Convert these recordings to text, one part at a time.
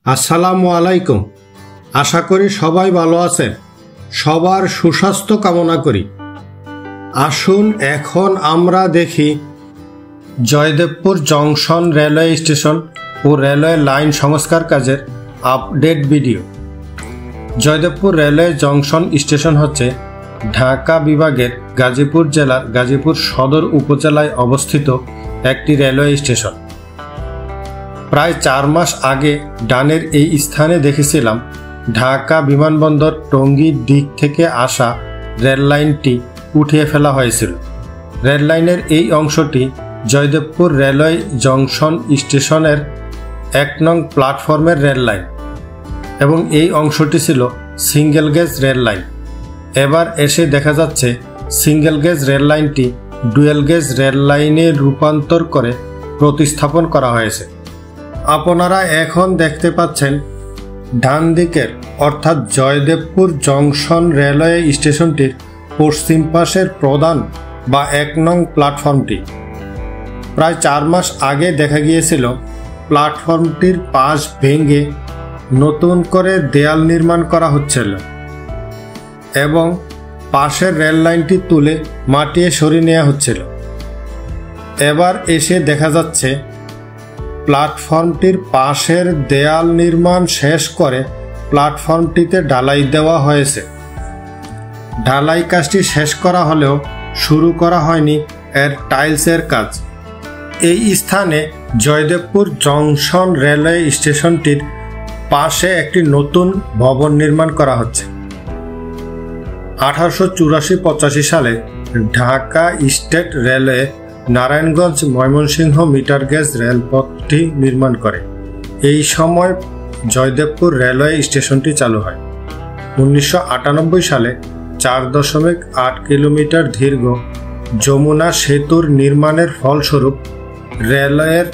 আসসালামু আলাইকুম। আশা করি সবাই ভালো আছেন। সবার সুস্বাস্থ্য কামনা করি। আসুন এখন আমরা দেখি জয়দেবপুর জংশন রেলওয়ে স্টেশন ও রেলওয়ে লাইন সংস্কার কাজের update video. Joydebpur railway junction station হচ্ছে ঢাকা বিভাগের গাজীপুর জেলার গাজীপুর সদর উপজেলায় অবস্থিত একটি রেলওয়ে স্টেশন। প্রায় 4 মাস আগে ডানের এই স্থানে দেখেছিলাম ঢাকা বিমানবন্দর টঙ্গীর দিক থেকে আসা রেল লাইনটি উঠিয়ে ফেলা হয়েছিল। রেল লাইনের এই অংশটি জয়দেবপুর রেলওয়ে জংশন স্টেশনের 1 নং প্ল্যাটফর্মের রেল লাইন এবং এই অংশটি ছিল সিঙ্গেল গেজ রেল লাইন। এবার এসে দেখা যাচ্ছে সিঙ্গেল গেজ রেল লাইনটি ডুয়েল গেজ রেল লাইনে রূপান্তর করে প্রতিস্থাপন করা হয়েছে। আপনারা এখন দেখতে পাচ্ছেন ডান দিকের অর্থাৎ জয়দেবপুর জংশন রেলওয়ে স্টেশনটির পশ্চিম পাশের প্রধান বা 1 নং প্ল্যাটফর্মটি। প্রায় 4 মাস আগে দেখা গিয়েছিল প্ল্যাটফর্মটির পাশ ভেঙে নতুন করে দেয়াল নির্মাণ করা হচ্ছিল এবং পাশের রেল লাইনটি তুলে মাটিয়ে সরিয়ে নেওয়া হচ্ছিল। এবার এসে দেখা যাচ্ছে প্ল্যাটফর্মটির পাশের দেয়াল নির্মাণ শেষ করে প্ল্যাটফর্মটিতে ঢালাই দেওয়া হয়েছে। ঢালাই কাজটি শেষ করা হলেও শুরু করা হয়নি এর টাইলসের কাজ। এই স্থানে জয়দেবপুর জংশন রেলওয়ে স্টেশনটির পাশে একটি নতুন ভবন নির্মাণ করা হচ্ছে। 1884-85 সালে Dhaka state railway Narayanganj Mymensingh metre gauge রেলপথটি নির্মাণ করে। এই সময় জয়দেবপুর রেলওয়ে স্টেশনটি চালু হয়। 1998 সালে 4.8 কিলোমিটার দীর্ঘ যমুনা সেতুর নির্মাণের ফলস্বরূপ রেলওয়ের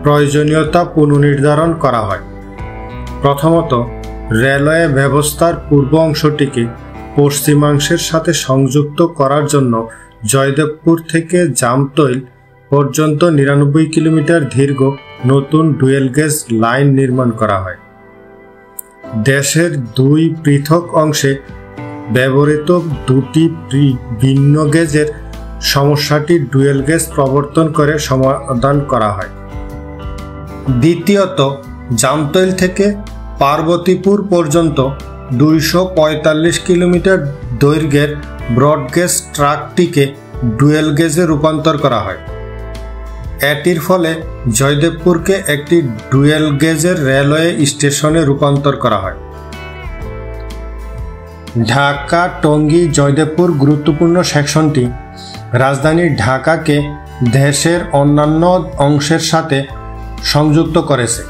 প্রয়োজনীয়তা পুনর্নির্ধারণ করা হয়। প্রথমত, রেলওয়ে ব্যবস্থার পূর্ব অংশটিকে পশ্চিমাংশের সাথে সংযুক্ত করার জন্য জয়দেবপুর থেকে জামতৈল পর্যন্ত 99 কিলোমিটার দীর্ঘ নতুন ডুয়েল গেজ লাইন নির্মাণ করা হয়। দেশের 2 পৃথক অংশে ব্যবহৃত 2টি ভিন্ন গেজের সমস্যাটি ডুয়েল গেজ প্রবর্তন করে সমাধান করা হয়। দ্বিতীয়ত, জামতৈল থেকে পার্বতীপুর পর্যন্ত 245 কিলোমিটার দৈর্ঘ্যের ব্রডগেজ ট্রাকটিকে ডুয়েল গেজে রূপান্তর করা হয়। এটির ফলে জয়দেবপুরকে একটি ডুয়েল গেজের রেলওয়ে স্টেশনে রূপান্তর করা হয়। ঢাকা টঙ্গী জয়দেবপুর গুরুত্বপূর্ণ সেকশনটি রাজধানী ঢাকাকে দেশের অন্যান্য অংশের সাথে সংযুক্ত করেছে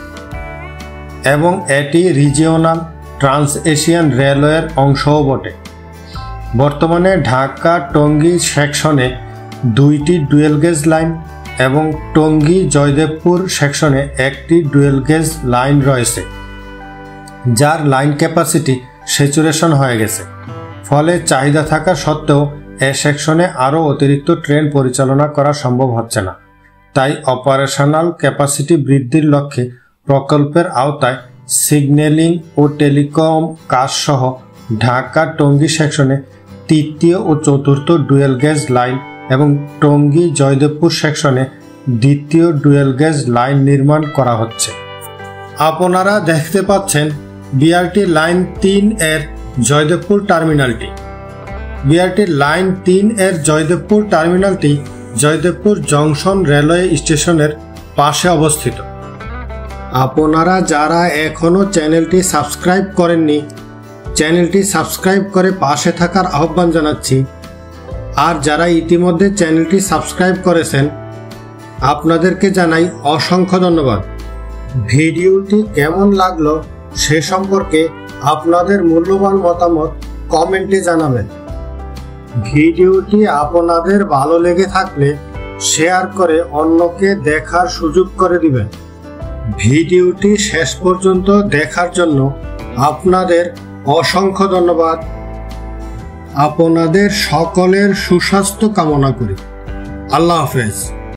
এবং এটি রিজিওনাল ট্রান্স এশিয়ান রেলওয়ের অংশও বটে। বর্তমানে ঢাকা টঙ্গী সেকশনে 2টি ডুয়েল গেজ লাইন এবং টঙ্গী জয়দেবপুর সেকশনে 1টি ডুয়েল গেজ লাইন রয়েছে, যার লাইন ক্যাপাসিটি স্যাচুরেশন হয়ে গেছে। ফলে চাহিদা থাকা সত্ত্বেও এ সেকশনে আরও অতিরিক্ত ট্রেন পরিচালনা করা সম্ভব হচ্ছে না। তাই অপারেশনাল ক্যাপাসিটি বৃদ্ধির লক্ষ্যে প্রকল্পের আওতায় সিগন্যালিং ও টেলিকম কাজসহ ঢাকা টঙ্গী সেকশনে 3য় ও 4র্থ ডুয়েল গেজ লাইন এবং টঙ্গী জয়দেবপুর সেকশনে 2য় ডুয়েল গেজ লাইন নির্মাণ করা হচ্ছে। আপনারা দেখতে পাচ্ছেন বিআরটি লাইন 3 এর জয়দেবপুর টার্মিনালটি। বিআরটি লাইন 3 এর জয়দেবপুর টার্মিনালটি জয়দেবপুর জংশন রেলওয়ে স্টেশনের পাশে অবস্থিত। আপনারা যারা এখনও চ্যানেলটি সাবস্ক্রাইব করেননি, চ্যানেলটি সাবস্ক্রাইব করে পাশে থাকার আহ্বান জানাচ্ছি। আর যারা ইতিমধ্যে চ্যানেলটি সাবস্ক্রাইব করেছেন, আপনাদেরকে জানাই অসংখ্য ধন্যবাদ। ভিডিওটি কেমন লাগলো সে সম্পর্কে আপনাদের মূল্যবান মতামত কমেন্টে জানাবেন। ভিডিওটি আপনাদের ভালো লেগে থাকলে শেয়ার করে অন্যকে দেখার সুযোগ করে দিবেন। ভিডিওটি শেষ পর্যন্ত দেখার জন্য আপনাদের অসংখ্য ধন্যবাদ। আপনাদের সকলের সুস্বাস্থ্য কামনা করি। আল্লাহ হাফেজ।